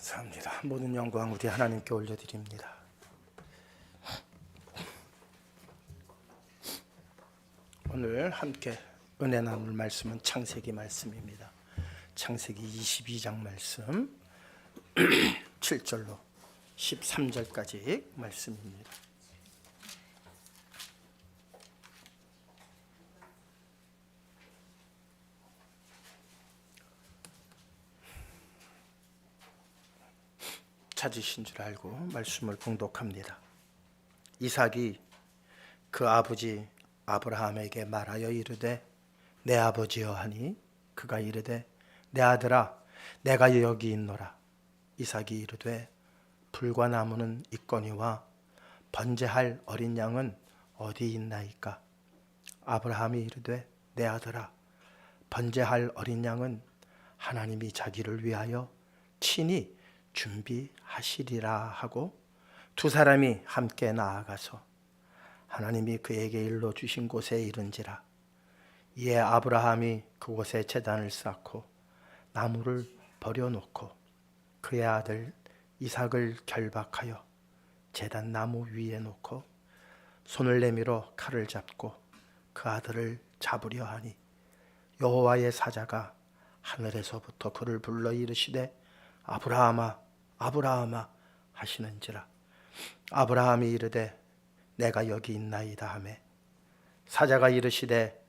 감사합니다. 모든 영광 우리 하나님께 올려드립니다. 오늘 함께 은혜 나눌 말씀은 창세기 말씀입니다. 창세기 22장 말씀 7절로 13절까지 말씀입니다. 찾으신 줄 알고 말씀을 봉독합니다. 이삭이 그 아버지 아브라함에게 말하여 이르되 내 아버지여 하니 그가 이르되 내 아들아 내가 여기 있노라. 이삭이 이르되 불과 나무는 있거니와 번제할 어린 양은 어디 있나이까. 아브라함이 이르되 내 아들아 번제할 어린 양은 하나님이 자기를 위하여 친히 준비하시리라 하고 두 사람이 함께 나아가서 하나님이 그에게 일러 주신 곳에 이른지라. 이에 아브라함이 그곳에 제단을 쌓고 나무를 버려놓고 그의 아들 이삭을 결박하여 제단 나무 위에 놓고 손을 내밀어 칼을 잡고 그 아들을 잡으려 하니 여호와의 사자가 하늘에서부터 그를 불러 이르시되 아브라함아 아브라함아 하시는지라. 아브라함이 이르되 내가 여기 있나이다 하매 사자가 이르시되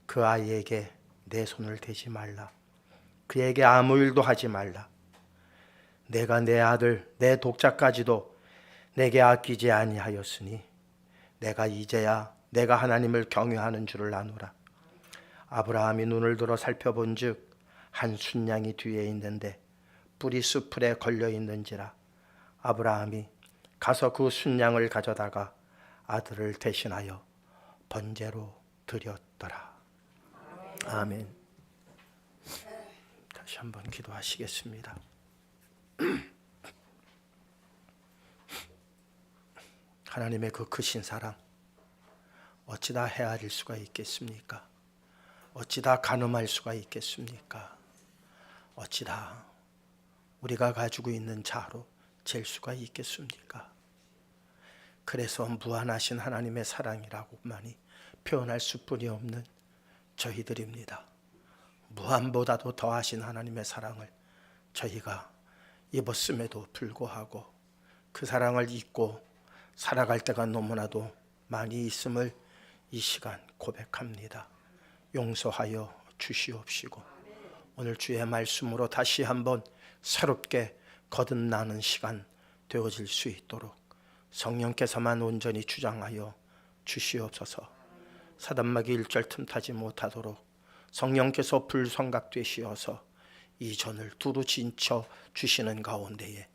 그 아이에게 내 손을 대지 말라. 그에게 아무 일도 하지 말라. 내가 내 아들 내 독자까지도 내게 아끼지 아니하였으니 내가 이제야 내가 하나님을 경외하는 줄을 아노라. 아브라함이 눈을 들어 살펴본즉 한 순양이 뒤에 있는데 뿔이 수풀에 걸려 있는지라. 아브라함이 가서 그 순양을 가져다가 아들을 대신하여 번제로 드렸더라. 아멘. 다시 한번 기도하시겠습니다. 하나님의 그 크신 사랑 어찌 다 헤아릴 수가 있겠습니까? 어찌 다 가늠할 수가 있겠습니까? 어찌 다 우리가 가지고 있는 자로 잴 수가 있겠습니까? 그래서 무한하신 하나님의 사랑이라고만이 표현할 수뿐이 없는 저희들입니다. 무한보다도 더하신 하나님의 사랑을 저희가 입었음에도 불구하고 그 사랑을 잊고 살아갈 때가 너무나도 많이 있음을 이 시간 고백합니다. 용서하여 주시옵시고 오늘 주의 말씀으로 다시 한번 새롭게 거듭나는 시간 되어질 수 있도록 성령께서만 온전히 주장하여 주시옵소서. 사단마귀 1절 틈타지 못하도록 성령께서 불성각 되시어서 이 전을 두루 진쳐 주시는 가운데에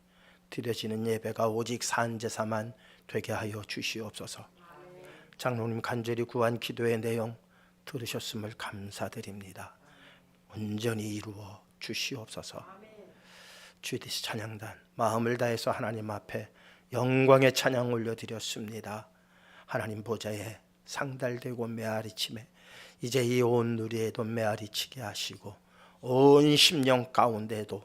드려지는 예배가 오직 산제사만 되게 하여 주시옵소서. 장로님 간절히 구한 기도의 내용 들으셨음을 감사드립니다. 온전히 이루어 주시옵소서. 주디스 찬양단 마음을 다해서 하나님 앞에 영광의 찬양 올려드렸습니다. 하나님 보좌에 상달되고 메아리치매 이제 이 온 누리에도 메아리치게 하시고 온 심령 가운데에도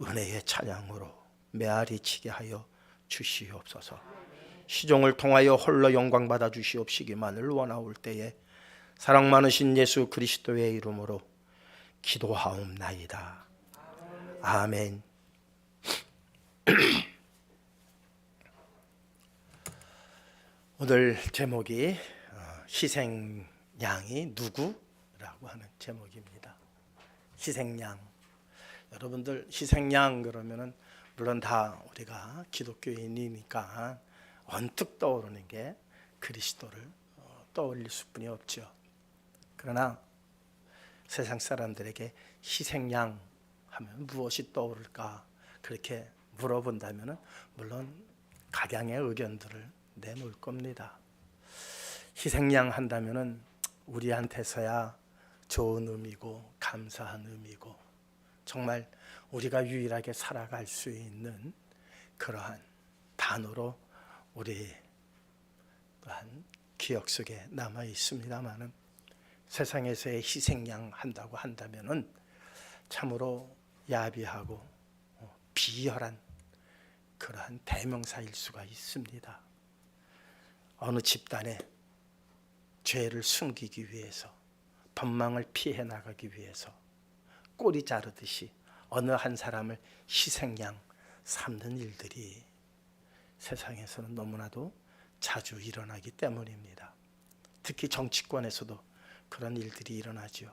은혜의 찬양으로 메아리치게 하여 주시옵소서. 시종을 통하여 홀로 영광 받아 주시옵시기만을 원하올 때에 사랑 많으신 예수 그리스도의 이름으로 기도하옵나이다. 아멘. 오늘 제목이 희생양이 누구라고 하는 제목입니다. 희생양. 여러분들 희생양 그러면은 물론 다 우리가 기독교인이니까 언뜻 떠오르는 게 그리스도를 떠올릴 수뿐이 없죠. 그러나 세상 사람들에게 희생양 하면 무엇이 떠오를까 그렇게 물어본다면은 물론 각양의 의견들을 내놓을 겁니다. 희생양 한다면은 우리한테서야 좋은 의미고 감사한 의미고 정말 우리가 유일하게 살아갈 수 있는 그러한 단어로 우리 또한 기억 속에 남아 있습니다만은 세상에서의 희생양 한다고 한다면은 참으로 야비하고 비열한 그러한 대명사일 수가 있습니다. 어느 집단의 죄를 숨기기 위해서, 법망을 피해 나가기 위해서 꼬리 자르듯이 어느 한 사람을 희생양 삼는 일들이 세상에서는 너무나도 자주 일어나기 때문입니다. 특히 정치권에서도 그런 일들이 일어나죠.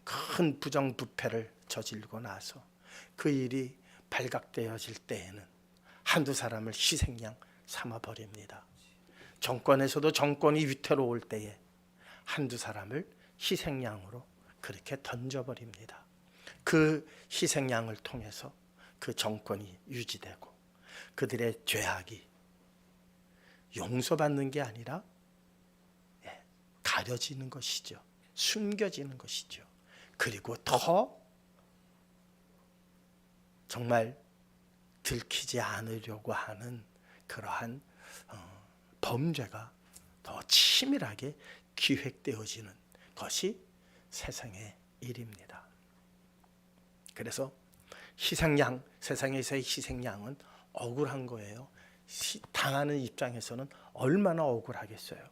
큰 부정부패를 저지르고 나서 그 일이 발각되어질 때에는 한두 사람을 희생양 삼아버립니다. 정권에서도 정권이 위태로울 때에 한두 사람을 희생양으로 그렇게 던져버립니다. 그 희생양을 통해서 그 정권이 유지되고 그들의 죄악이 용서받는 게 아니라 가려지는 것이죠. 숨겨지는 것이죠. 그리고 더 정말 들키지 않으려고 하는 그러한 범죄가 더 치밀하게 기획되어지는 것이 세상의 일입니다. 그래서 희생양, 세상에서의 희생양은 억울한 거예요. 당하는 입장에서는 얼마나 억울하겠어요.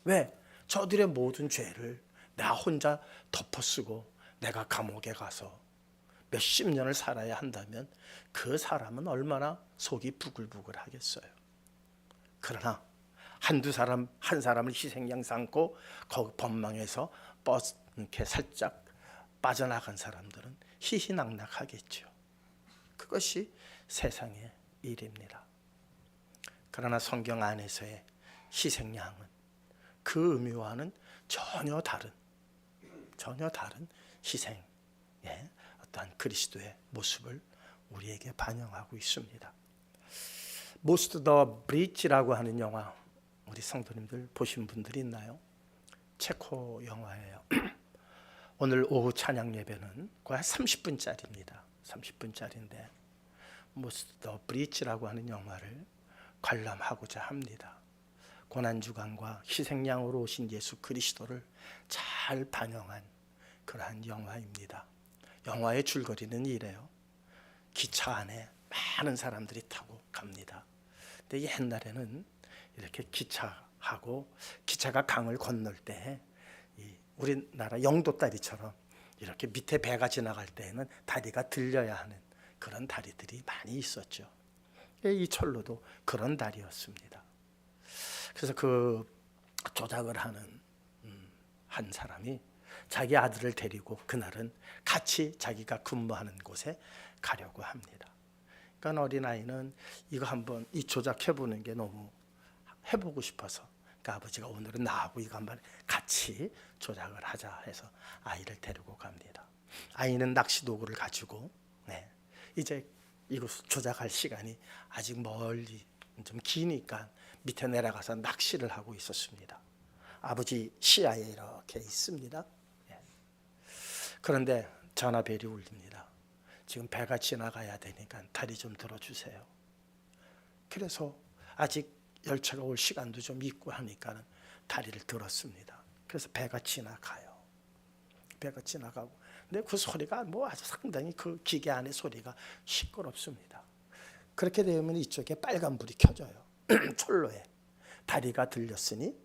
왜? 저들의 모든 죄를 나 혼자 덮어쓰고 내가 감옥에 가서 몇십 년을 살아야 한다면 그 사람은 얼마나 속이 부글부글 하겠어요. 그러나 한두 사람, 한 사람을 희생양 삼고 거기 법망에서 이렇게 살짝 빠져나간 사람들은 희희낙낙하겠죠. 그것이 세상의 일입니다. 그러나 성경 안에서의 희생양은 그 의미와는 전혀 다른 희생의 어떠한 그리스도의 모습을 우리에게 반영하고 있습니다. Most the Bridge라고 하는 영화, 우리 성도님들 보신 분들이 있나요? 체코 영화예요. 오늘 오후 찬양 예배는 거의 30분짜리입니다. 30분짜리인데 Most the Bridge라고 하는 영화를 관람하고자 합니다. 고난주간과 희생양으로 오신 예수 그리스도를 잘 반영한 그러한 영화입니다. 영화의 줄거리는 이래요. 기차 안에 많은 사람들이 타고 갑니다. 근데 옛날에는 이렇게 기차가 강을 건널 때 우리나라 영도다리처럼 이렇게 밑에 배가 지나갈 때에는 다리가 들려야 하는 그런 다리들이 많이 있었죠. 이 철로도 그런 다리였습니다. 그래서 그 조작을 하는 한 사람이 자기 아들을 데리고 그날은 같이 자기가 근무하는 곳에 가려고 합니다. 그러니까 어린아이는 이거 한번 이 조작해보는 게 너무 해보고 싶어서 그러니까 아버지가 오늘은 나하고 이거 한번 같이 조작을 하자 해서 아이를 데리고 갑니다. 아이는 낚시 도구를 가지고 이제 이것을 조작할 시간이 아직 멀리 좀 기니까 밑에 내려가서 낚시를 하고 있었습니다. 아버지 시야에 이렇게 있습니다. 그런데 전화벨이 울립니다. 지금 배가 지나가야 되니까 다리 좀 들어주세요. 그래서 아직 열차가 올 시간도 좀 있고 하니까 다리를 들었습니다. 그래서 배가 지나가요. 배가 지나가고 근데 그 소리가 아주 상당히 그 기계 안의 소리가 시끄럽습니다. 그렇게 되면 이쪽에 빨간불이 켜져요. 철로에 다리가 들렸으니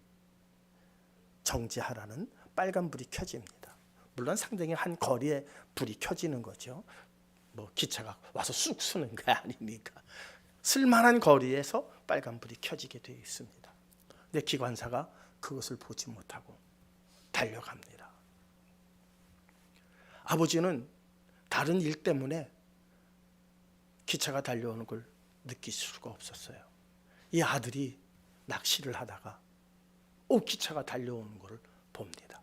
정지하라는 빨간불이 켜집니다. 물론 상당히 한 거리에 불이 켜지는 거죠. 기차가 와서 쑥 쓰는 게 아니니까 쓸만한 거리에서 빨간불이 켜지게 되어 있습니다. 근데 기관사가 그것을 보지 못하고 달려갑니다. 아버지는 다른 일 때문에 기차가 달려오는 걸 느낄 수가 없었어요. 이 아들이 낚시를 하다가 기차가 달려오는 것을 봅니다.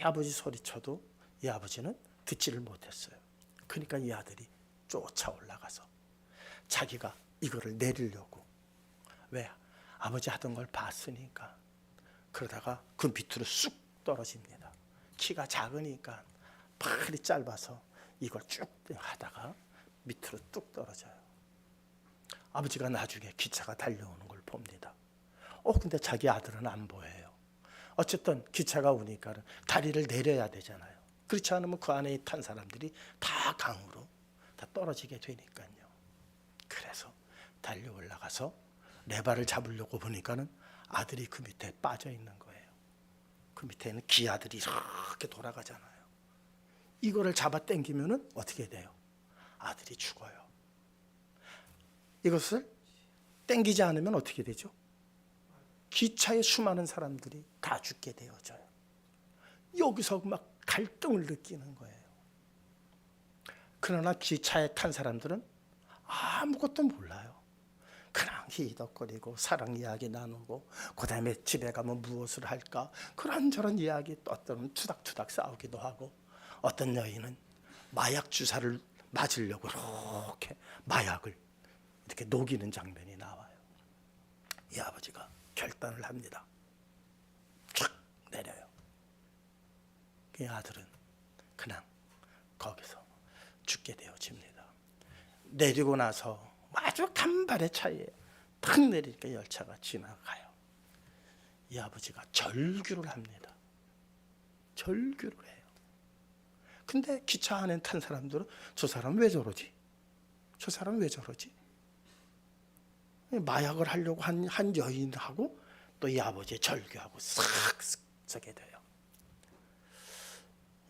아버지 소리쳐도 이 아버지는 듣지를 못했어요. 그러니까 이 아들이 쫓아 올라가서 자기가 이거를 내리려고, 왜? 아버지 하던 걸 봤으니까. 그러다가 그 밑으로 쑥 떨어집니다. 키가 작으니까 팔이 짧아서 이걸 쭉 하다가 밑으로 뚝 떨어져요. 아버지가 나중에 기차가 달려오는 걸 봅니다. 근데 자기 아들은 안 보여요. 어쨌든 기차가 오니까 다리를 내려야 되잖아요. 그렇지 않으면 그 안에 탄 사람들이 다 강으로 다 떨어지게 되니까요. 그래서 달려 올라가서 레바를 잡으려고 보니까는 아들이 그 밑에 빠져 있는 거예요. 그 밑에는 기아들이 이렇게 돌아가잖아요. 이거를 잡아 당기면은 어떻게 돼요? 아들이 죽어요. 이것을 당기지 않으면 어떻게 되죠? 기차에 수많은 사람들이 다 죽게 되어져요. 여기서 막 갈등을 느끼는 거예요. 그러나 기차에 탄 사람들은 아무것도 몰라요. 그냥 히덕거리고 사랑 이야기 나누고 그 다음에 집에 가면 무엇을 할까 그런저런 이야기, 어떤 투닥투닥 싸우기도 하고, 어떤 여인은 마약 주사를 맞으려고 이렇게 마약을 이렇게 녹이는 장면이 나와요. 이 아버지가 결단을 합니다. 쫙 내려요. 그 아들은 그냥 거기서 죽게 되어집니다. 내리고 나서 아주 간발의 차이에 탁 내리니까 열차가 지나가요. 이 아버지가 절규를 합니다. 절규를 해요. 근데 기차 안에 탄 사람들은 저 사람 왜 저러지? 저 사람 왜 저러지? 마약을 하려고 한 여인하고 또 이 아버지의 절규하고 싹 서게 돼요.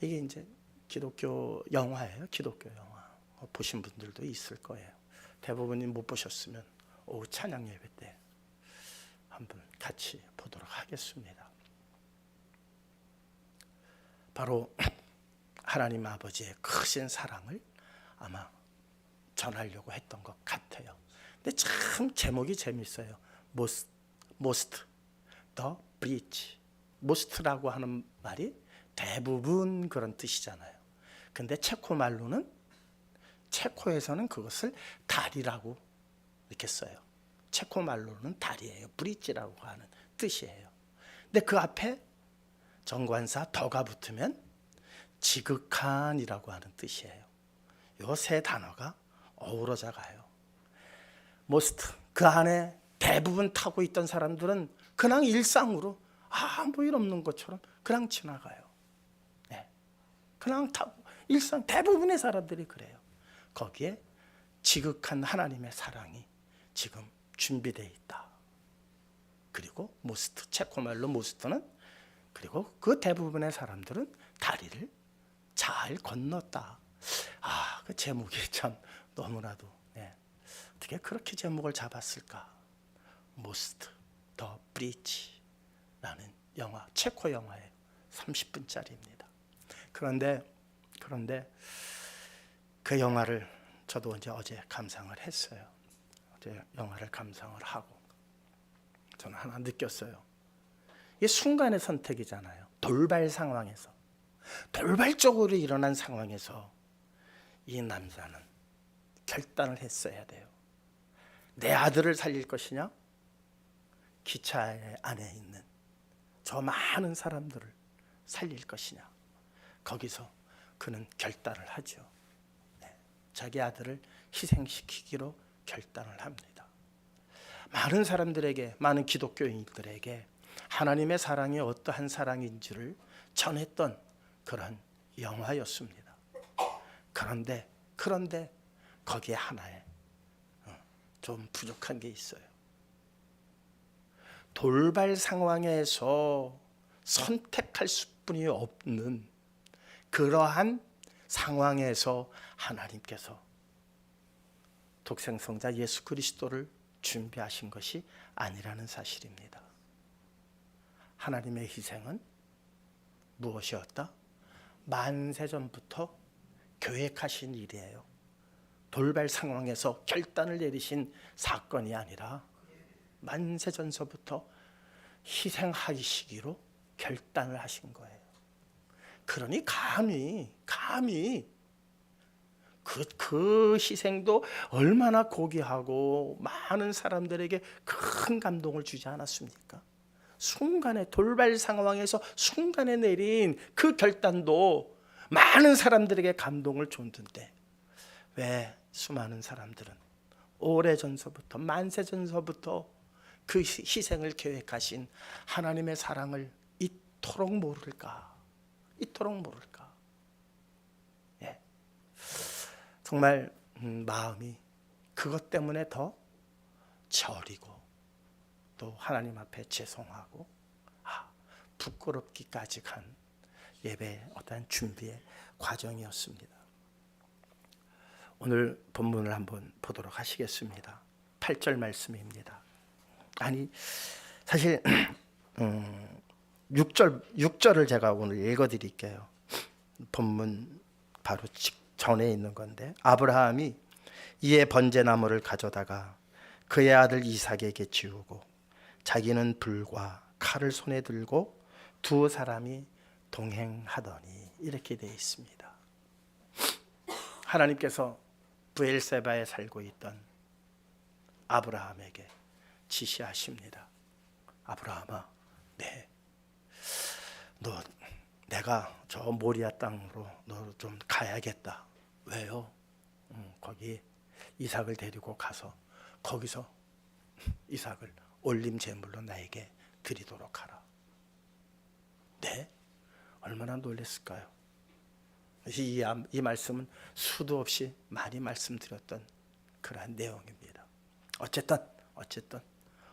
이게 이제 기독교 영화예요. 기독교 영화. 보신 분들도 있을 거예요. 대부분이 못 보셨으면 오후 찬양 예배 때 한번 같이 보도록 하겠습니다. 바로 하나님 아버지의 크신 사랑을 아마 전하려고 했던 것 같아요. 근데 참 제목이 재밌어요. Most the bridge. most라고 하는 말이 대부분 그런 뜻이잖아요. 근데 체코 말로는, 체코에서는 그것을 다리라고 이렇게 써요. 체코 말로는 다리예요. 브릿지라고 하는 뜻이에요. 근데 그 앞에 정관사 더가 붙으면 지극한이라고 하는 뜻이에요. 요 세 단어가 어우러져 가요. most, 그 안에 대부분 타고 있던 사람들은 그냥 일상으로 아무 일 없는 것처럼 그냥 지나가요. 네. 그냥 타고 일상, 대부분의 사람들이 그래요. 거기에 지극한 하나님의 사랑이 지금 준비되어 있다. 그리고 모스트, 체코말로 모스트는, 그리고 그 대부분의 사람들은 다리를 잘 건넜다. 그 제목이 참 너무나도, 네. 어떻게 그렇게 제목을 잡았을까? 모스트 더 브릿지라는 영화, 체코 영화예요. 30분짜리입니다. 그런데 그 영화를 저도 이제 어제 감상을 했어요. 어제 영화를 감상을 하고 저는 하나 느꼈어요. 이게 순간의 선택이잖아요. 돌발 상황에서, 돌발적으로 일어난 상황에서 이 남자는 결단을 했어야 돼요. 내 아들을 살릴 것이냐, 기차 안에 있는 저 많은 사람들을 살릴 것이냐. 거기서 그는 결단을 하죠. 네. 자기 아들을 희생시키기로 결단을 합니다. 많은 사람들에게, 많은 기독교인들에게 하나님의 사랑이 어떠한 사랑인지를 전했던 그런 영화였습니다. 그런데 거기에 하나에 좀 부족한 게 있어요. 돌발 상황에서 선택할 수뿐이 없는 그러한 상황에서 하나님께서 독생성자 예수 그리스도를 준비하신 것이 아니라는 사실입니다. 하나님의 희생은 무엇이었다? 만세전부터 계획하신 일이에요. 돌발 상황에서 결단을 내리신 사건이 아니라 만세전서부터 희생하시기로 결단을 하신 거예요. 그러니 감히 그 희생도 얼마나 고귀하고 많은 사람들에게 큰 감동을 주지 않았습니까? 순간에, 돌발 상황에서 순간에 내린 그 결단도 많은 사람들에게 감동을 줬는데 왜 수많은 사람들은 오래전서부터, 만세전서부터 그 희생을 계획하신 하나님의 사랑을 이토록 모를까? 예. 정말 마음이 그것 때문에 더 저리고 또 하나님 앞에 죄송하고 부끄럽기까지 간 예배의 어떠한 준비의 과정이었습니다. 오늘 본문을 한번 보도록 하시겠습니다. 8절 말씀입니다. 아니 사실 6절을 제가 오늘 읽어드릴게요. 본문 바로 전에 있는 건데, 아브라함이 이에 번제나무를 가져다가 그의 아들 이삭에게 지우고 자기는 불과 칼을 손에 들고 두 사람이 동행하더니, 이렇게 되어 있습니다. 하나님께서 브엘세바에 살고 있던 아브라함에게 지시하십니다. 아브라함아, 내가 저 모리아 땅으로 너 좀 가야겠다. 왜요? 거기 이삭을 데리고 가서 거기서 이삭을 올림 제물로 나에게 드리도록 하라. 네? 얼마나 놀랐을까요? 이 말씀은 수도 없이 많이 말씀드렸던 그러한 내용입니다. 어쨌든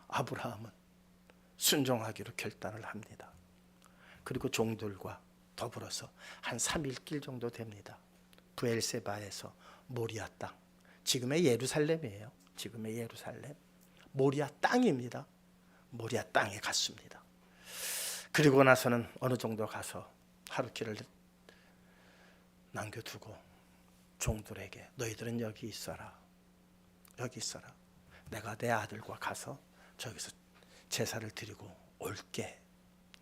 아브라함은 순종하기로 결단을 합니다. 그리고 종들과 더불어서 한 3일 길 정도 됩니다. 브엘세바에서 모리아 땅, 지금의 예루살렘이에요. 지금의 예루살렘, 모리아 땅입니다. 모리아 땅에 갔습니다. 그리고 나서는 어느 정도 가서 하루길을 남겨두고 종들에게 너희들은 여기 있어라. 내가 내 아들과 가서 저기서 제사를 드리고 올게.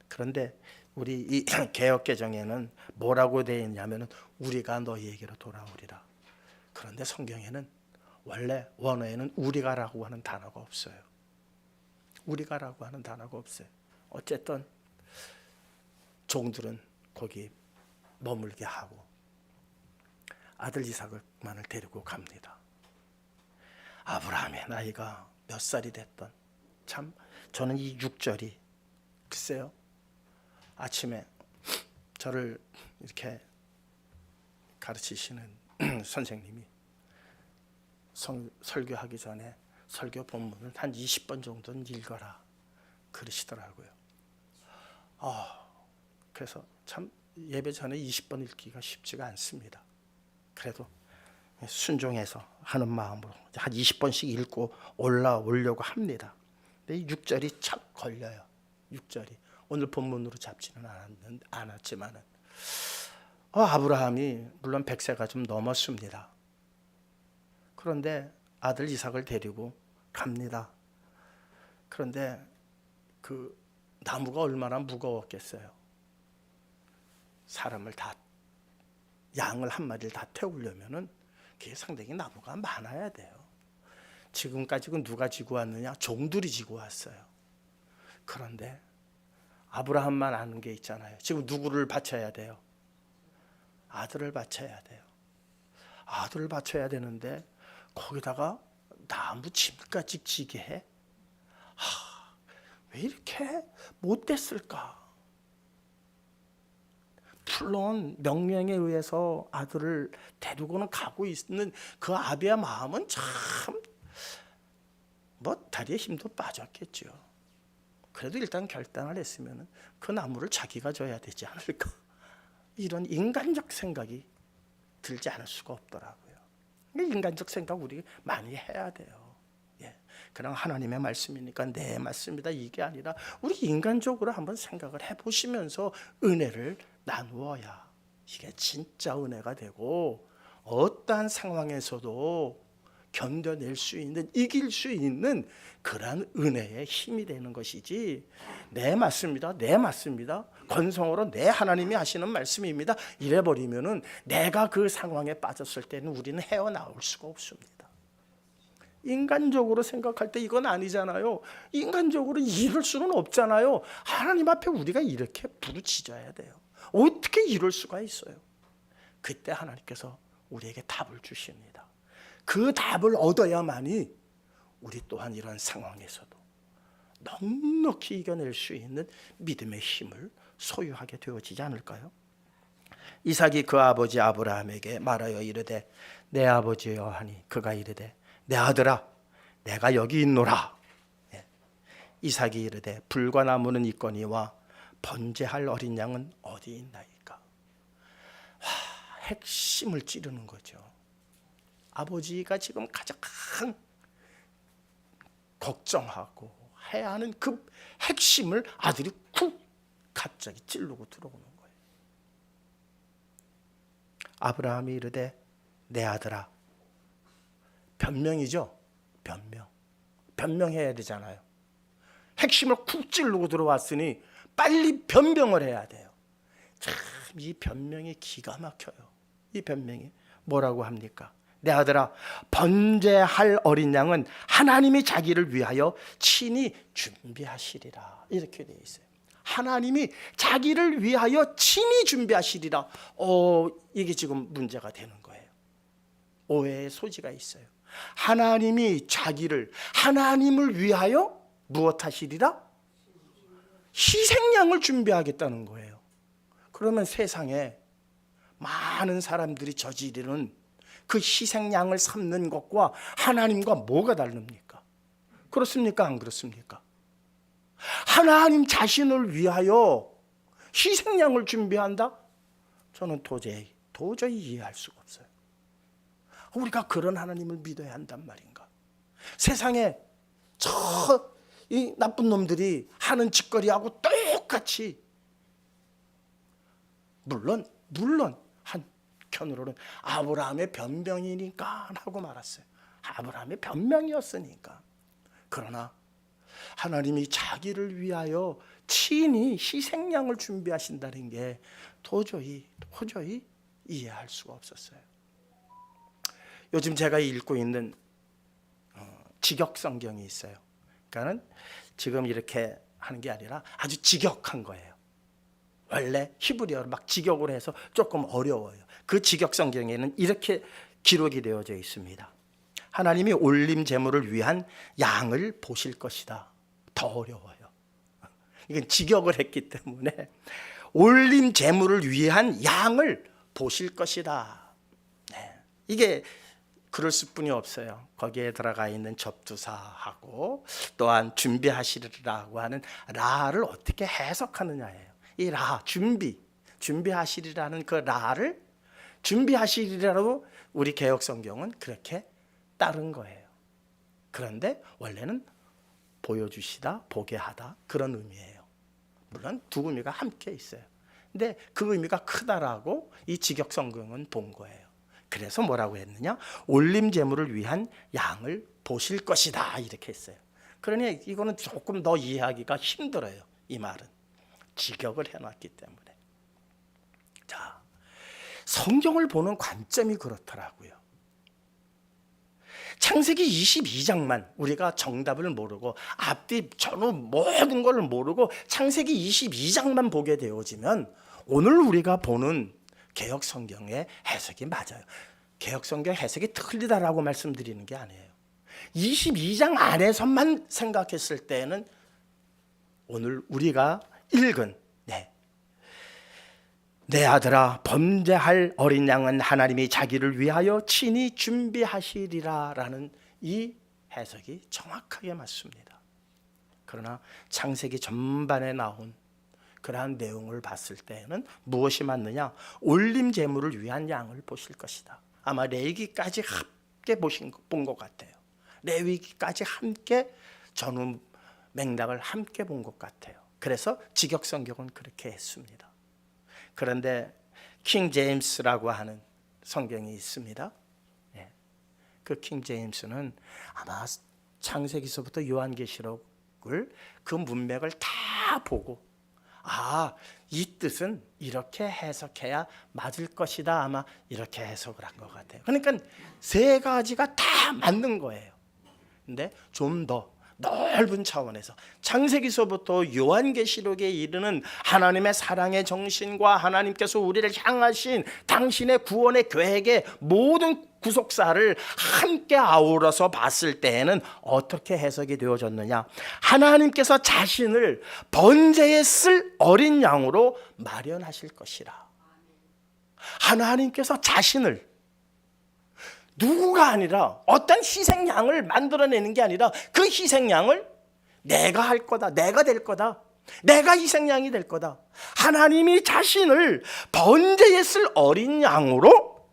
그런데 우리 이 개역개정에는 뭐라고 되어 있냐면은 우리가 너희에게로 돌아오리라. 그런데 성경에는 원래 원어에는 우리가라고 하는 단어가 없어요. 우리가라고 하는 단어가 없어요. 어쨌든 종들은 거기 머물게 하고 아들 이삭만을 데리고 갑니다. 아브라함의 나이가 몇 살이 됐던, 참 저는 이 6절이 글쎄요, 아침에 저를 이렇게 가르치시는 선생님이 설교하기 전에 설교 본문을 한 20번 정도는 읽어라 그러시더라고요. 그래서 참 예배 전에 20번 읽기가 쉽지가 않습니다. 그래도 순종해서 하는 마음으로 한 20번씩 읽고 올라오려고 합니다. 근데 이 6절이 착 걸려요. 6절이 오늘 본문으로 잡지는 않았지만은 아브라함이 물론 100세가 좀 넘었습니다. 그런데 아들 이삭을 데리고 갑니다. 그런데 그 나무가 얼마나 무거웠겠어요. 사람을 다, 양을 한 마리를 다 태우려면은 그게 상당히 나무가 많아야 돼요. 지금까지 누가 지고 왔느냐? 종들이 지고 왔어요. 그런데 아브라함만 아는 게 있잖아요. 지금 누구를 바쳐야 돼요? 아들을 바쳐야 돼요. 아들을 바쳐야 되는데 거기다가 나무 짐까지 지게 해? 왜 이렇게 못됐을까? 물론 명령에 의해서 아들을 데리고는 가고 있는 그 아비의 마음은 참 다리에 힘도 빠졌겠죠. 그래도 일단 결단을 했으면 그 나무를 자기가 져야 되지 않을까, 이런 인간적 생각이 들지 않을 수가 없더라고요. 인간적 생각 우리 많이 해야 돼요. 그냥 하나님의 말씀이니까 네 맞습니다 이게 아니라 우리 인간적으로 한번 생각을 해보시면서 은혜를 나누어야 이게 진짜 은혜가 되고 어떠한 상황에서도 견뎌낼 수 있는, 이길 수 있는 그러한 은혜의 힘이 되는 것이지, 네 맞습니다 건성으로 네 하나님이 하시는 말씀입니다 이래버리면은 내가 그 상황에 빠졌을 때는 우리는 헤어나올 수가 없습니다. 인간적으로 생각할 때 이건 아니잖아요. 인간적으로 이럴 수는 없잖아요. 하나님 앞에 우리가 이렇게 부르짖어야 돼요. 어떻게 이럴 수가 있어요? 그때 하나님께서 우리에게 답을 주십니다. 그 답을 얻어야만이 우리 또한 이런 상황에서도 넉넉히 이겨낼 수 있는 믿음의 힘을 소유하게 되어지지 않을까요? 이삭이 그 아버지 아브라함에게 말하여 이르되 내 아버지여 하니 그가 이르되 내 아들아 내가 여기 있노라. 이삭이 이르되 불과 나무는 있거니와 번제할 어린 양은 어디 있나이까. 핵심을 찌르는 거죠. 아버지가 지금 가장 걱정하고 해야 하는 그 핵심을 아들이 쿡 갑자기 찌르고 들어오는 거예요. 아브라함이 이르되 내 아들아. 변명이죠. 변명해야 되잖아요. 핵심을 쿡 찌르고 들어왔으니 빨리 변명을 해야 돼요. 참 이 변명이 기가 막혀요. 이 변명이 뭐라고 합니까? 내 아들아, 번제할 어린 양은 하나님이 자기를 위하여 친히 준비하시리라. 이렇게 되어 있어요. 하나님이 자기를 위하여 친히 준비하시리라. 이게 지금 문제가 되는 거예요. 오해의 소지가 있어요. 하나님이 하나님을 위하여 무엇 하시리라? 희생양을 준비하겠다는 거예요. 그러면 세상에 많은 사람들이 저지르는 그 희생양을 삼는 것과 하나님과 뭐가 다릅니까? 그렇습니까? 안 그렇습니까? 하나님 자신을 위하여 희생양을 준비한다? 저는 도저히 이해할 수가 없어요. 우리가 그런 하나님을 믿어야 한단 말인가? 세상에 이 나쁜 놈들이 하는 짓거리하고 똑같이 물론 한편으로는 아브라함의 변명이니까 하고 말았어요. 아브라함의 변명이었으니까. 그러나 하나님이 자기를 위하여 친히 희생양을 준비하신다는 게 도저히 이해할 수가 없었어요. 요즘 제가 읽고 있는 직역 성경이 있어요. 그러니까는 지금 이렇게 하는 게 아니라 아주 직역한 거예요. 원래 히브리어로 막 직역을 해서 조금 어려워요. 그 직역 성경에는 이렇게 기록이 되어져 있습니다. 하나님이 올림 제물을 위한 양을 보실 것이다. 더 어려워요. 이건 직역을 했기 때문에 올림 제물을 위한 양을 보실 것이다. 이게 그럴 수뿐이 없어요. 거기에 들어가 있는 접두사하고 또한 준비하시리라고 하는 라를 어떻게 해석하느냐예요. 이 라, 준비하시리라는 그 라를 준비하시리라고 우리 개역 성경은 그렇게 따른 거예요. 그런데 원래는 보여주시다, 보게 하다 그런 의미예요. 물론 두 의미가 함께 있어요. 근데 그 의미가 크다라고 이 직역 성경은 본 거예요. 그래서 뭐라고 했느냐? 올림 제물을 위한 양을 보실 것이다 이렇게 했어요. 그러니 이거는 조금 더 이해하기가 힘들어요. 이 말은 직역을 해놨기 때문에. 자, 성경을 보는 관점이 그렇더라고요. 창세기 22장만 우리가 정답을 모르고 앞뒤 전후 모든 걸 모르고 창세기 22장만 보게 되어지면 오늘 우리가 보는 개역 성경의 해석이 맞아요. 개역 성경 해석이 틀리다라고 말씀드리는 게 아니에요. 22장 안에서만 생각했을 때는 오늘 우리가 읽은 내 아들아 범죄할 어린 양은 하나님이 자기를 위하여 친히 준비하시리라 라는 이 해석이 정확하게 맞습니다. 그러나 창세기 전반에 나온 그러한 내용을 봤을 때는 무엇이 맞느냐? 올림 제물을 위한 양을 보실 것이다. 아마 레위기까지 함께 본 것 같아요. 레위기까지 함께 전후 맥락을 함께 본 것 같아요. 그래서 직역 성경은 그렇게 했습니다. 그런데 킹 제임스라고 하는 성경이 있습니다. 그 킹 제임스는 아마 창세기서부터 요한계시록을 그 문맥을 다 보고 이 뜻은 이렇게 해석해야 맞을 것이다 아마 이렇게 해석을 한 것 같아요. 그러니까 세 가지가 다 맞는 거예요. 근데 좀 더 넓은 차원에서 창세기서부터 요한계시록에 이르는 하나님의 사랑의 정신과 하나님께서 우리를 향하신 당신의 구원의 계획의 모든 구속사를 함께 아우러서 봤을 때에는 어떻게 해석이 되어졌느냐? 하나님께서 자신을 번제에 쓸 어린 양으로 마련하실 것이라. 하나님께서 자신을 누구가 아니라 어떤 희생양을 만들어내는 게 아니라 그 희생양을 내가 할 거다, 내가 될 거다, 내가 희생양이 될 거다. 하나님이 자신을 번제에 쓸 어린 양으로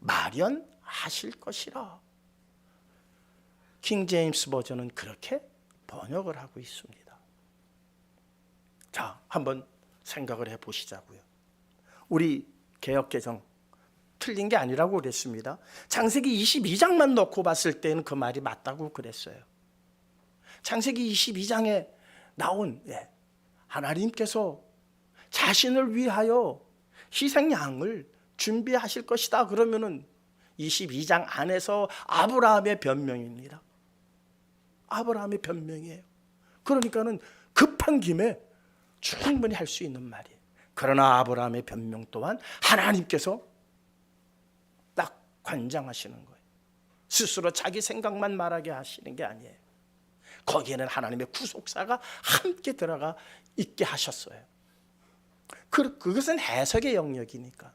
마련하실 것이라. 킹 제임스 버전은 그렇게 번역을 하고 있습니다. 자, 한번 생각을 해보시자고요. 우리 개역개정 틀린 게 아니라고 그랬습니다. 창세기 22장만 놓고 봤을 때는 그 말이 맞다고 그랬어요. 창세기 22장에 나온 하나님께서 자신을 위하여 희생양을 준비하실 것이다 그러면은 22장 안에서 아브라함의 변명입니다. 아브라함의 변명이에요. 그러니까는 급한 김에 충분히 할 수 있는 말이에요. 그러나 아브라함의 변명 또한 하나님께서 딱 관장하시는 거예요. 스스로 자기 생각만 말하게 하시는 게 아니에요. 거기에는 하나님의 구속사가 함께 들어가 있게 하셨어요. 그것은 해석의 영역이니까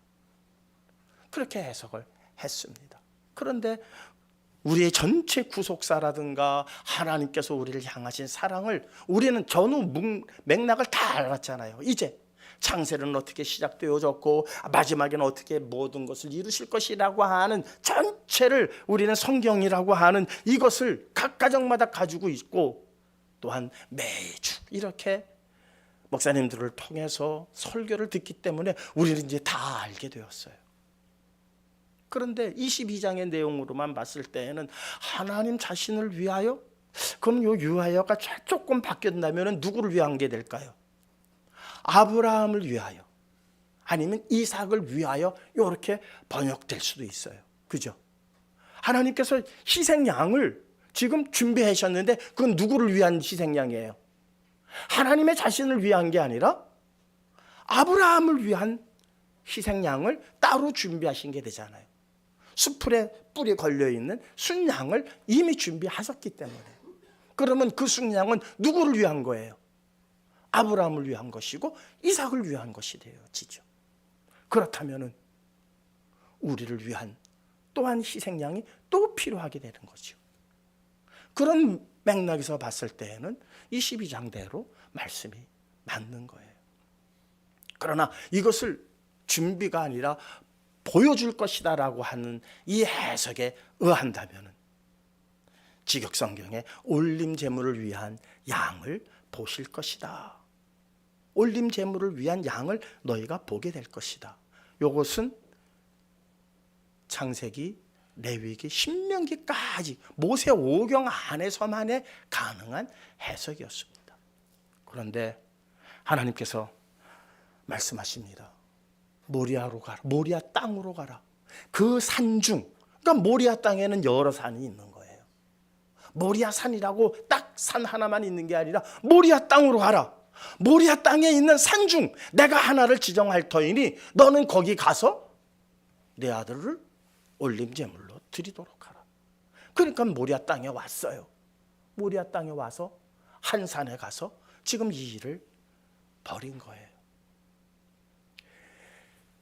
그렇게 해석을 했습니다. 그런데 우리의 전체 구속사라든가 하나님께서 우리를 향하신 사랑을 우리는 전후 맥락을 다 알았잖아요. 이제 창세는 어떻게 시작되어졌고 마지막에는 어떻게 모든 것을 이루실 것이라고 하는 전체를 우리는 성경이라고 하는 이것을 각 가정마다 가지고 있고, 또한 매주 이렇게 목사님들을 통해서 설교를 듣기 때문에 우리는 이제 다 알게 되었어요. 그런데 22장의 내용으로만 봤을 때에는 하나님 자신을 위하여, 그럼 요 위하여가 조금 바뀌었다면 누구를 위한 게 될까요? 아브라함을 위하여 아니면 이삭을 위하여 이렇게 번역될 수도 있어요. 그죠? 하나님께서 희생양을 지금 준비하셨는데 그건 누구를 위한 희생양이에요? 하나님의 자신을 위한 게 아니라 아브라함을 위한 희생양을 따로 준비하신 게 되잖아요. 수풀에 뿔이 걸려있는 순양을 이미 준비하셨기 때문에. 그러면 그 순양은 누구를 위한 거예요? 아브라함을 위한 것이고 이삭을 위한 것이 되어지죠. 그렇다면 우리를 위한 또한 희생양이 또 필요하게 되는 거죠. 그런 맥락에서 봤을 때에는 22장대로 말씀이 맞는 거예요. 그러나 이것을 준비가 아니라 보여줄 것이다라고 하는 이 해석에 의한다면 지격성경에 올림 제물을 위한 양을 보실 것이다. 올림 제물을 위한 양을 너희가 보게 될 것이다. 이것은 창세기, 레위기, 신명기까지 모세 오경 안에서만의 가능한 해석이었습니다. 그런데 하나님께서 말씀하십니다. 모리아로 가라. 모리아 땅으로 가라. 그 산 중, 그러니까 모리아 땅에는 여러 산이 있는 거예요. 모리아 산이라고 딱 산 하나만 있는 게 아니라 모리아 땅으로 가라. 모리아 땅에 있는 산 중 내가 하나를 지정할 터이니 너는 거기 가서 내 아들을 올림 제물로 드리도록 하라. 그러니까 모리아 땅에 왔어요. 모리아 땅에 와서 한 산에 가서 지금 이 일을 벌인 거예요.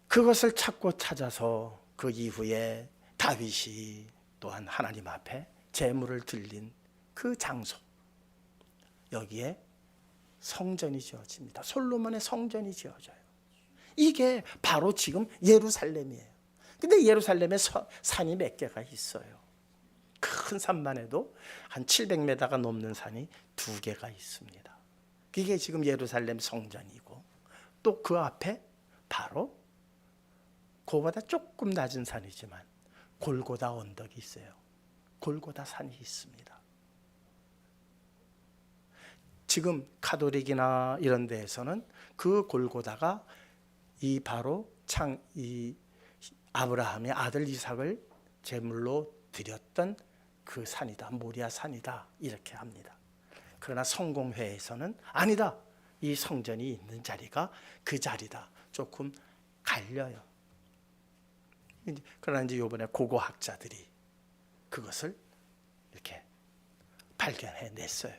그것을 찾고 찾아서 그 이후에 다윗이 또한 하나님 앞에 제물을 드린 그 장소, 여기에 성전이 지어집니다. 솔로몬의 성전이 지어져요. 이게 바로 지금 예루살렘이에요. 근데 예루살렘에 산이 몇 개가 있어요. 큰 산만 해도 한 700m가 넘는 산이 2개가 있습니다. 그게 지금 예루살렘 성전이고, 또 그 앞에 바로 그보다 조금 낮은 산이지만 골고다 언덕이 있어요. 골고다 산이 있습니다. 지금 카톨릭이나 이런 데에서는 그 골고다가 이 바로 이 아브라함의 아들 이삭을 제물로 드렸던 그 산이다, 모리아 산이다, 이렇게 합니다. 그러나 성공회에서는 아니다, 이 성전이 있는 자리가 그 자리다, 조금 갈려요. 그러나 이제 이번에 고고학자들이 그것을 이렇게 발견해냈어요.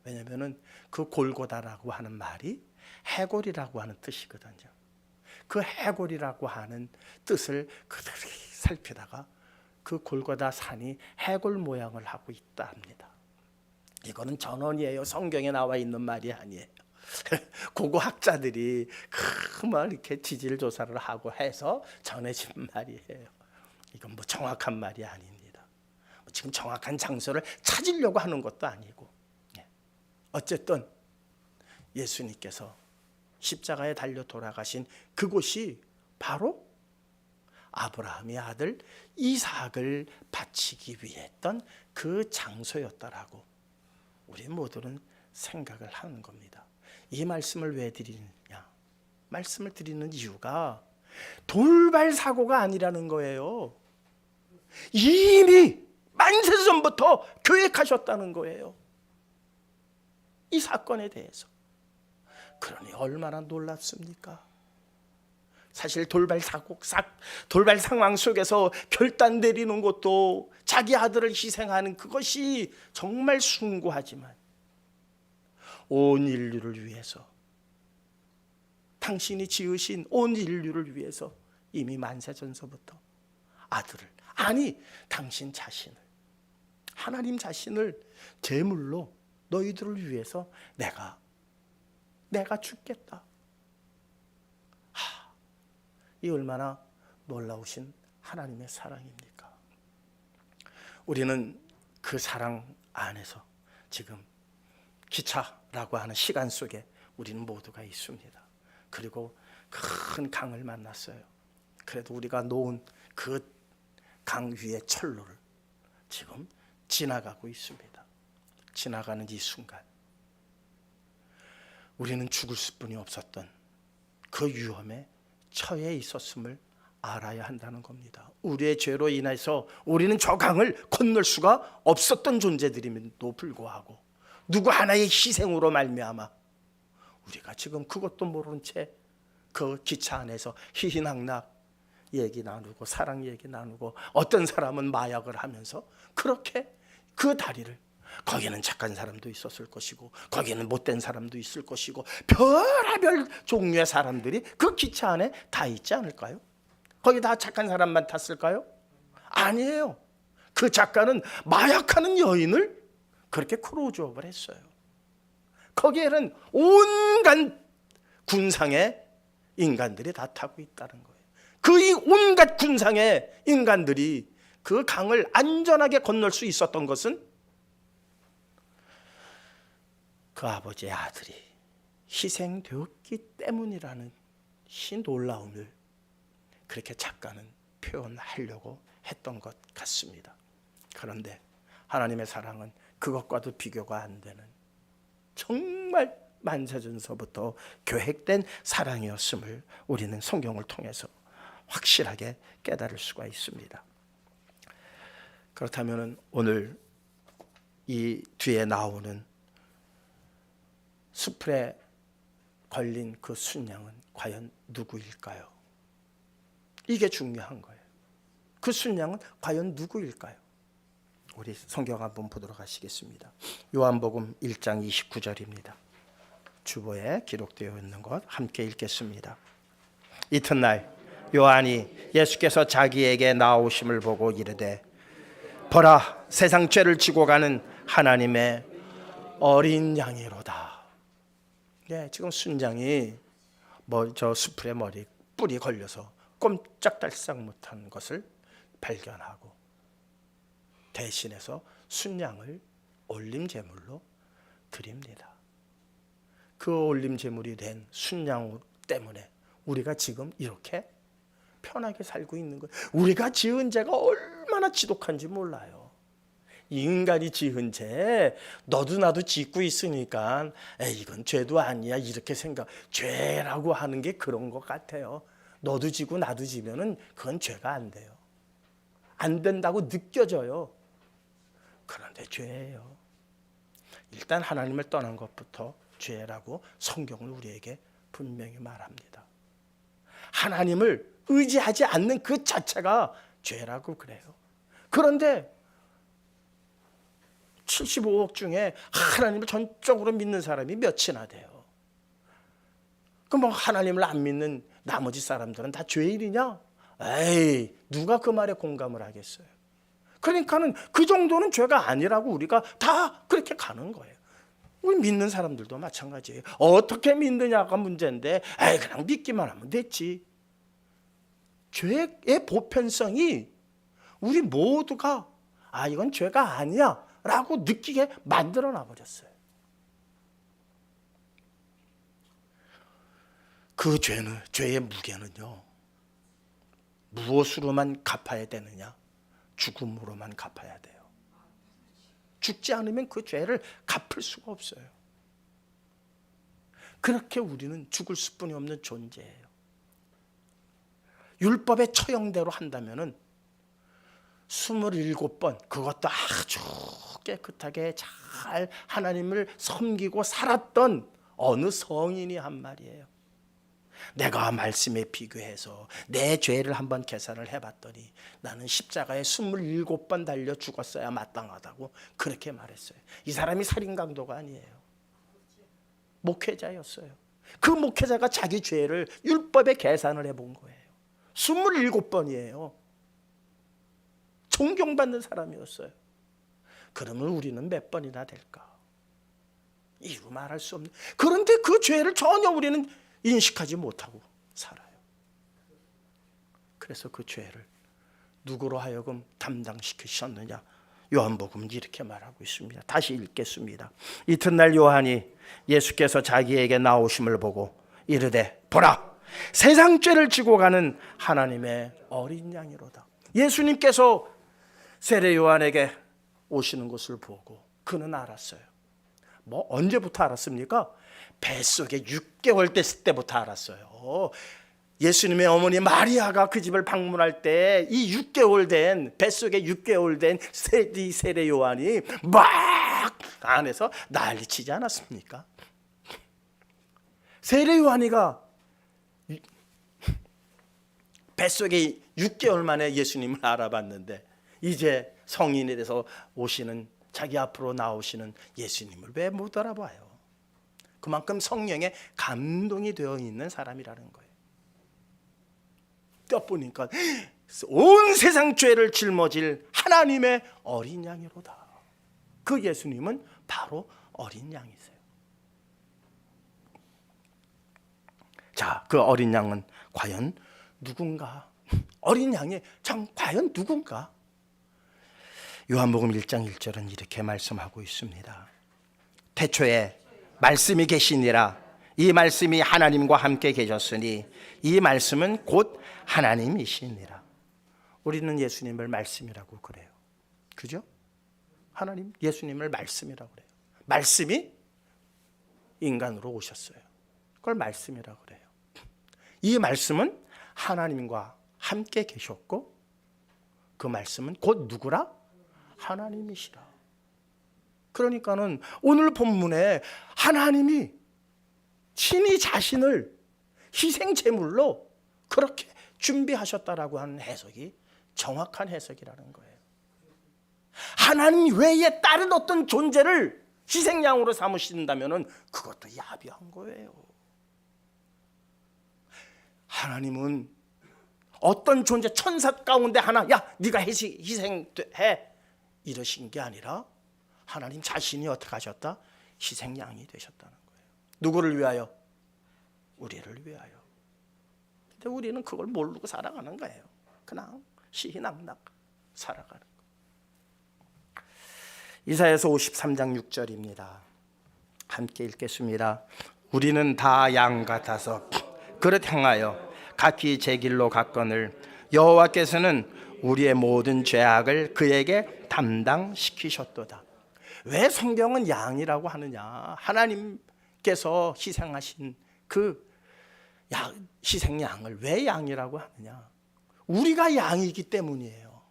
왜냐하면 그 골고다라고 하는 말이 해골이라고 하는 뜻이거든요. 그 해골이라고 하는 뜻을 그대로 살피다가 그 골고다 산이 해골 모양을 하고 있다 합니다. 이거는 전언이에요. 성경에 나와 있는 말이 아니에요. 고고학자들이 막 이렇게 지질 조사를 하고 해서 전해진 말이에요. 이건 뭐 정확한 말이 아닙니다. 지금 정확한 장소를 찾으려고 하는 것도 아니고, 어쨌든 예수님께서 십자가에 달려 돌아가신 그곳이 바로 아브라함의 아들 이삭을 바치기 위해 했던 그 장소였다라고 우리 모두는 생각을 하는 겁니다. 이 말씀을 왜 드리느냐? 말씀을 드리는 이유가 돌발 사고가 아니라는 거예요. 이미 만세 전부터 계획하셨다는 거예요. 이 사건에 대해서. 그러니 얼마나 놀랍습니까? 사실 돌발 상황 속에서 결단 내리는 것도 자기 아들을 희생하는 그것이 정말 숭고하지만 온 인류를 위해서, 당신이 지으신 온 인류를 위해서 이미 만세전서부터 아들을, 아니 당신 자신을, 하나님 자신을 제물로 너희들을 위해서 내가 죽겠다. 이 얼마나 놀라우신 하나님의 사랑입니까? 우리는 그 사랑 안에서 지금 기차라고 하는 시간 속에 우리는 모두가 있습니다. 그리고 큰 강을 만났어요. 그래도 우리가 놓은 그 강 위의 철로를 지금 지나가고 있습니다. 지나가는 이 순간 우리는 죽을 수뿐이 없었던 그 위험에 처해 있었음을 알아야 한다는 겁니다. 우리의 죄로 인해서 우리는 저 강을 건널 수가 없었던 존재들임에도 불구하고 누구 하나의 희생으로 말미암아 우리가 지금 그것도 모르는 채 그 기차 안에서 희희낙낙 얘기 나누고 사랑 얘기 나누고 어떤 사람은 마약을 하면서 그렇게 그 다리를, 거기는 착한 사람도 있었을 것이고 거기는 못된 사람도 있을 것이고 별의별 종류의 사람들이 그 기차 안에 다 있지 않을까요? 거기 다 착한 사람만 탔을까요? 아니에요. 그 작가는 마약하는 여인을 그렇게 크로즈업을 했어요. 거기에는 온갖 군상의 인간들이 다 타고 있다는 거예요. 그 이 온갖 군상의 인간들이 그 강을 안전하게 건널 수 있었던 것은 그 아버지의 아들이 희생되었기 때문이라는 이 놀라움을 그렇게 작가는 표현하려고 했던 것 같습니다. 그런데 하나님의 사랑은 그것과도 비교가 안 되는 정말 만세전서부터 계획된 사랑이었음을 우리는 성경을 통해서 확실하게 깨달을 수가 있습니다. 그렇다면 오늘 이 뒤에 나오는 수풀에 걸린 그 순양은 과연 누구일까요? 이게 중요한 거예요. 그 순양은 과연 누구일까요? 우리 성경 한번 보도록 하시겠습니다. 요한복음 1장 29절입니다. 주보에 기록되어 있는 것 함께 읽겠습니다. 이튿날 요한이 예수께서 자기에게 나오심을 보고 이르되 보라, 세상 죄를 지고 가는 하나님의 어린 양이로다. 네, 지금 순양이 저 수풀에 뿔이 걸려서 꼼짝달싹 못한 것을 발견하고 대신해서 순양을 올림 제물로 드립니다. 그 올림 제물이 된 순양 때문에 우리가 지금 이렇게 편하게 살고 있는 거예요. 우리가 지은 죄가 얼마나 지독한지 몰라요. 인간이 지은 죄 너도 나도 짓고 있으니까 이건 죄도 아니야 이렇게 생각, 죄라고 하는 게 그런 것 같아요. 너도 지고 나도 지면은 그건 죄가 안 돼요. 안 된다고 느껴져요. 그런데 죄예요. 일단 하나님을 떠난 것부터 죄라고 성경은 우리에게 분명히 말합니다. 하나님을 의지하지 않는 그 자체가 죄라고 그래요. 그런데 75억 중에 하나님을 전적으로 믿는 사람이 몇이나 돼요. 그럼 하나님을 안 믿는 나머지 사람들은 다 죄인이냐? 에이, 누가 그 말에 공감을 하겠어요? 그러니까는 그 정도는 죄가 아니라고 우리가 다 그렇게 가는 거예요. 우리 믿는 사람들도 마찬가지예요. 어떻게 믿느냐가 문제인데, 에이, 그냥 믿기만 하면 됐지. 죄의 보편성이 우리 모두가 이건 죄가 아니야 라고 느끼게 만들어 놔버렸어요. 그 죄의 무게는요, 무엇으로만 갚아야 되느냐? 죽음으로만 갚아야 돼요. 죽지 않으면 그 죄를 갚을 수가 없어요. 그렇게 우리는 죽을 수뿐이 없는 존재예요. 율법의 처형대로 한다면은 27번, 그것도 아주 깨끗하게 잘 하나님을 섬기고 살았던 어느 성인이 한 말이에요. 내가 말씀에 비교해서 내 죄를 한번 계산을 해봤더니 나는 십자가에 27번 달려 죽었어야 마땅하다고 그렇게 말했어요. 이 사람이 살인강도가 아니에요. 목회자였어요. 그 목회자가 자기 죄를 율법에 계산을 해본 거예요. 27번이에요. 존경받는 사람이었어요. 그러면 우리는 몇 번이나 될까? 이루 말할 수 없는. 그런데 그 죄를 전혀 우리는 인식하지 못하고 살아요. 그래서 그 죄를 누구로 하여금 담당시키셨느냐? 요한복음은 이렇게 말하고 있습니다. 다시 읽겠습니다. 이튿날 요한이 예수께서 자기에게 나오심을 보고 이르되 보라, 세상 죄를 지고 가는 하나님의 어린 양이로다. 예수님께서 세례 요한에게 오시는 것을 보고 그는 알았어요. 뭐 언제부터 알았습니까? 뱃속에 6개월 됐을 때부터 알았어요. 예수님의 어머니 마리아가 그 집을 방문할 때 이 6개월 된, 뱃속에 6개월 된 세례 요한이 막 안에서 난리치지 않았습니까? 세례 요한이가 뱃속에 6개월 만에 예수님을 알아봤는데 이제 성인이 돼서 오시는, 자기 앞으로 나오시는 예수님을 왜 못 알아봐요? 그만큼 성령에 감동이 되어 있는 사람이라는 거예요. 떠보니까 온 세상 죄를 짊어질 하나님의 어린 양이로다. 그 예수님은 바로 어린 양이세요. 자, 그 어린 양은 과연 누군가? 어린 양이 참 과연 누군가? 요한복음 1장 1절은 이렇게 말씀하고 있습니다. 태초에 말씀이 계시니라. 이 말씀이 하나님과 함께 계셨으니 이 말씀은 곧 하나님이시니라. 우리는 예수님을 말씀이라고 그래요. 그죠? 하나님 예수님을 말씀이라고 그래요. 말씀이 인간으로 오셨어요. 그걸 말씀이라고 그래요. 이 말씀은 하나님과 함께 계셨고 그 말씀은 곧 누구라? 하나님이시라. 그러니까는 오늘 본문에 하나님이 친히 자신을 희생 제물로 그렇게 준비하셨다라고 하는 해석이 정확한 해석이라는 거예요. 하나님 외에 다른 어떤 존재를 희생양으로 삼으신다면은 그것도 야비한 거예요. 하나님은 어떤 존재, 천사 가운데 하나, 야 네가 희생해 이러신 게 아니라 하나님 자신이 어떻게 하셨다? 희생양이 되셨다는 거예요. 누구를 위하여? 우리를 위하여. 근데 우리는 그걸 모르고 살아가는 거예요. 그냥 시희낙낙 살아가는 거예요. 이사야서 53장 6절입니다. 함께 읽겠습니다. 우리는 다 양 같아서 그릇 향하여 각기 제 길로 갔거늘 여호와께서는 우리의 모든 죄악을 그에게 담당시키셨도다. 왜 성경은 양이라고 하느냐? 하나님께서 희생하신 그 희생양을 왜 양이라고 하느냐? 우리가 양이기 때문이에요.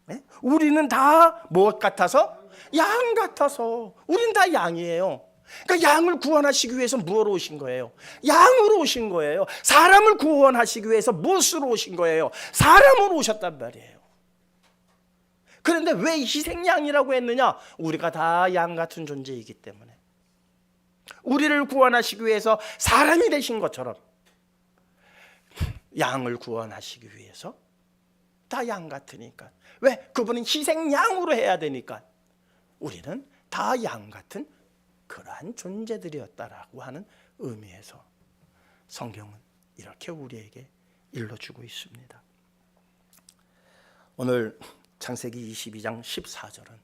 네? 우리는 다 무엇 같아서? 양 같아서. 우린 다 양이에요. 그러니까 양을 구원하시기 위해서 무엇으로 오신 거예요? 양으로 오신 거예요. 사람을 구원하시기 위해서 무엇으로 오신 거예요? 사람으로 오셨단 말이에요. 그런데 왜 희생양이라고 했느냐? 우리가 다 양 같은 존재이기 때문에. 우리를 구원하시기 위해서 사람이 되신 것처럼 양을 구원하시기 위해서 다 양 같으니까. 왜? 그분은 희생양으로 해야 되니까. 우리는 다 양 같은 그러한 존재들이었다라고 하는 의미에서 성경은 이렇게 우리에게 일러주고 있습니다. 오늘 창세기 22장 14절은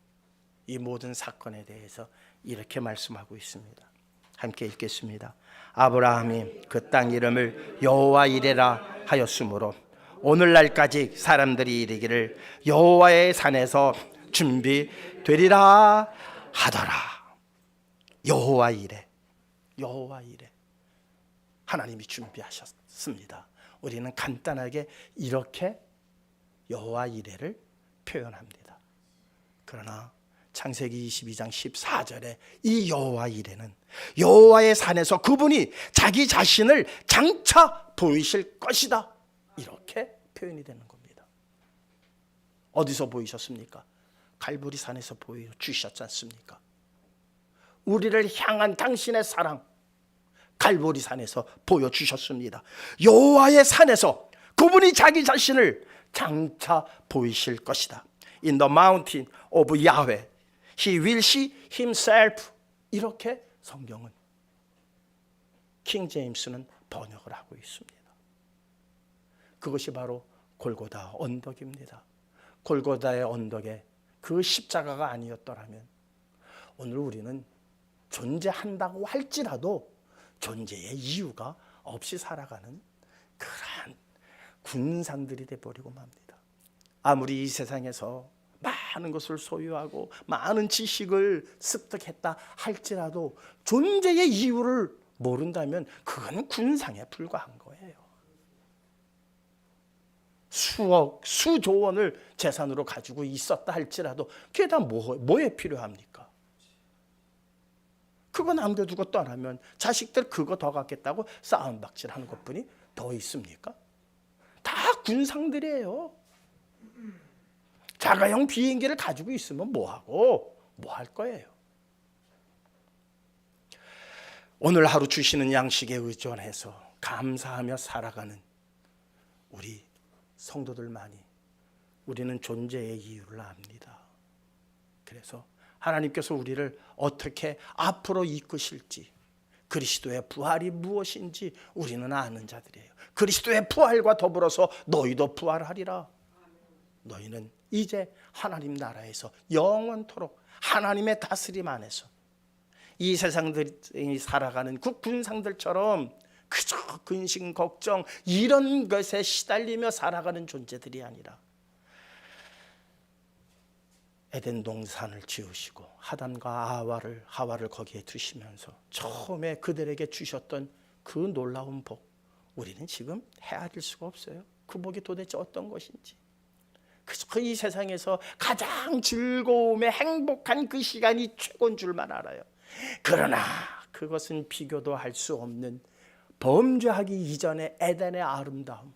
이 모든 사건에 대해서 이렇게 말씀하고 있습니다. 함께 읽겠습니다. 아브라함이 그 땅 이름을 여호와 이레라 하였으므로 오늘날까지 사람들이 이르기를 여호와의 산에서 준비되리라 하더라. 여호와 이레, 여호와 이레. 하나님이 준비하셨습니다. 우리는 간단하게 이렇게 여호와 이레를 표현합니다. 그러나 창세기 22장 14절에 이 여호와 이레는 여호와의 산에서 그분이 자기 자신을 장차 보이실 것이다, 이렇게 표현이 되는 겁니다. 어디서 보이셨습니까? 갈보리 산에서 보여주셨지 않습니까? 우리를 향한 당신의 사랑 갈보리 산에서 보여주셨습니다. 여호와의 산에서 그분이 자기 자신을 장차 보이실 것이다. In the mountain of Yahweh, He will see Himself. 이렇게 성경은 킹 제임스는 번역을 하고 있습니다. 그것이 바로 골고다 언덕입니다. 골고다의 언덕에 그 십자가가 아니었더라면 오늘 우리는 존재한다고 할지라도 존재의 이유가 없이 살아가는 그러한 군상들이 되어버리고 맙니다. 아무리 이 세상에서 많은 것을 소유하고 많은 지식을 습득했다 할지라도 존재의 이유를 모른다면 그건 군상에 불과한 거예요. 수억, 수조 원을 재산으로 가지고 있었다 할지라도 그게 다 뭐에 필요합니까? 그거 남겨두고 떠나면 자식들 그거 더 갖겠다고 싸움박질하는 것뿐이 더 있습니까? 다 군상들이에요. 자가용 비행기를 가지고 있으면 뭐하고 뭐 할 거예요? 오늘 하루 주시는 양식에 의존해서 감사하며 살아가는 우리 성도들만이 우리는 존재의 이유를 압니다. 그래서 하나님께서 우리를 어떻게 앞으로 이끄실지, 그리스도의 부활이 무엇인지 우리는 아는 자들이에요. 그리스도의 부활과 더불어서 너희도 부활하리라. 너희는 이제 하나님 나라에서 영원토록 하나님의 다스림 안에서 이 세상들이 살아가는 그 군상들처럼 그저 근심 걱정 이런 것에 시달리며 살아가는 존재들이 아니라 에덴 동산을 지으시고 하단과 하와를 거기에 두시면서 처음에 그들에게 주셨던 그 놀라운 복, 우리는 지금 헤아릴 수가 없어요. 그 복이 도대체 어떤 것인지. 그저 이 세상에서 가장 즐거움에 행복한 그 시간이 최고인 줄만 알아요. 그러나 그것은 비교도 할 수 없는 범죄하기 이전의 에덴의 아름다움,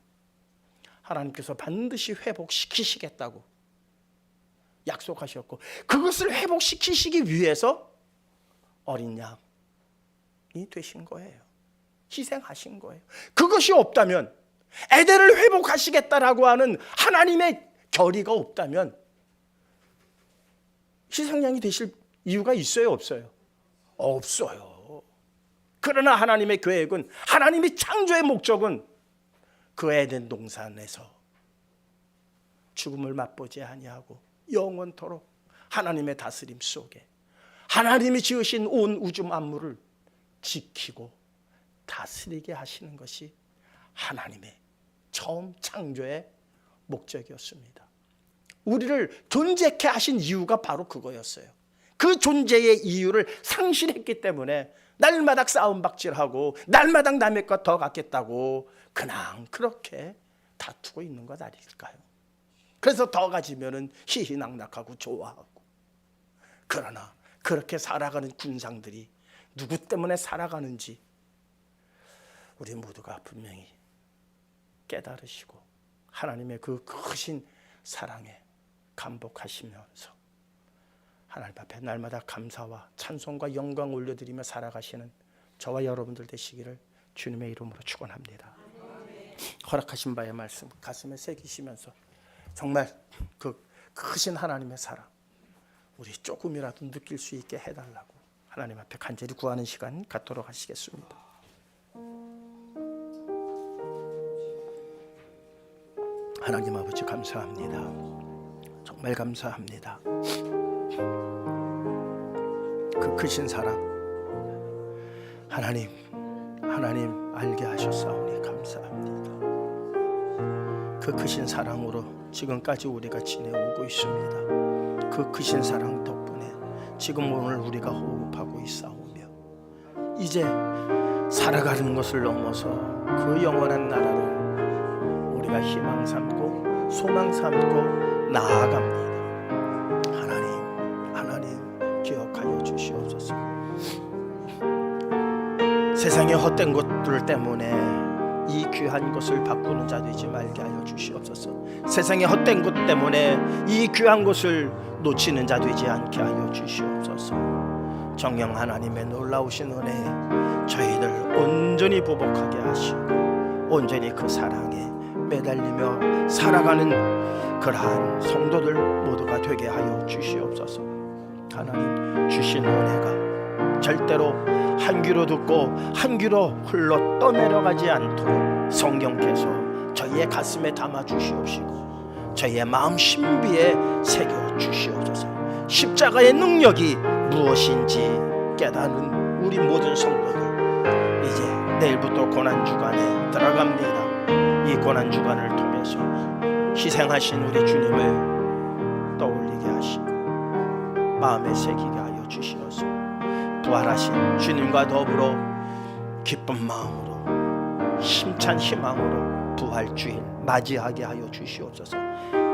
하나님께서 반드시 회복시키시겠다고 약속하셨고 그것을 회복시키시기 위해서 어린 양이 되신 거예요. 희생하신 거예요. 그것이 없다면, 에덴을 회복하시겠다라고 하는 하나님의 결의가 없다면 희생양이 되실 이유가 있어요, 없어요? 없어요. 그러나 하나님의 계획은, 하나님의 창조의 목적은 그 에덴 동산에서 죽음을 맛보지 아니하고 영원토록 하나님의 다스림 속에 하나님이 지으신 온 우주 만물을 지키고 다스리게 하시는 것이 하나님의 처음 창조의 목적이었습니다. 우리를 존재케 하신 이유가 바로 그거였어요. 그 존재의 이유를 상실했기 때문에 날마다 싸움박질하고 날마다 남의 것 더 갖겠다고 그냥 그렇게 다투고 있는 것 아닐까요? 그래서 더 가지면은 희희낙낙하고 좋아하고. 그러나 그렇게 살아가는 군상들이 누구 때문에 살아가는지 우리 모두가 분명히 깨달으시고 하나님의 그 크신 사랑에 감복하시면서 하나님 앞에 날마다 감사와 찬송과 영광 올려드리며 살아가시는 저와 여러분들 되시기를 주님의 이름으로 축원합니다. 허락하신 바의 말씀 가슴에 새기시면서 정말 그 크신 하나님의 사랑 우리 조금이라도 느낄 수 있게 해달라고 하나님 앞에 간절히 구하는 시간 갖도록 하시겠습니다. 하나님 아버지 감사합니다. 정말 감사합니다. 그 크신 사랑 하나님 알게 하셨사오니 감사합니다. 그 크신 사랑으로 지금까지 우리가 지내오고 있습니다. 그 크신 사랑 덕분에 지금 오늘 우리가 호흡하고 있사오며 이제 살아가는 것을 넘어서 그 영원한 나라를 우리가 희망 삼고 소망 삼고 나아갑니다. 하나님 기억하여 주시옵소서. 세상의 헛된 것들 때문에 이 귀한 것을 바꾸는 자 되지 말게 하여 주시옵소서. 세상의 헛된 것 때문에 이 귀한 것을 놓치는 자 되지 않게 하여 주시옵소서. 정녕 하나님의 놀라우신 은혜에 저희들 온전히 보복하게 하시고 온전히 그 사랑에 매달리며 살아가는 그러한 성도들 모두가 되게 하여 주시옵소서. 하나님 주신 은혜가 절대로 한 귀로 듣고 한 귀로 흘러 떠내려가지 않도록 성령께서 저희의 가슴에 담아 주시옵시고 저희의 마음 신비에 새겨 주시옵소서. 십자가의 능력이 무엇인지 깨닫는 우리 모든 성도들 이제 내일부터 고난주간에 들어갑니다. 이 고난주간을 통해서 희생하신 우리 주님을 떠올리게 하시고 마음에 새기게 하여 주시옵소서. 부활하신 주님과 더불어 기쁜 마음으로 힘찬 희망으로 부활주일 맞이하게 하여 주시옵소서.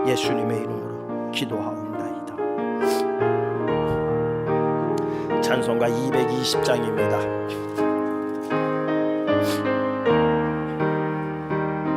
예수님의 이름으로 기도하옵나이다. 찬송가 220장입니다.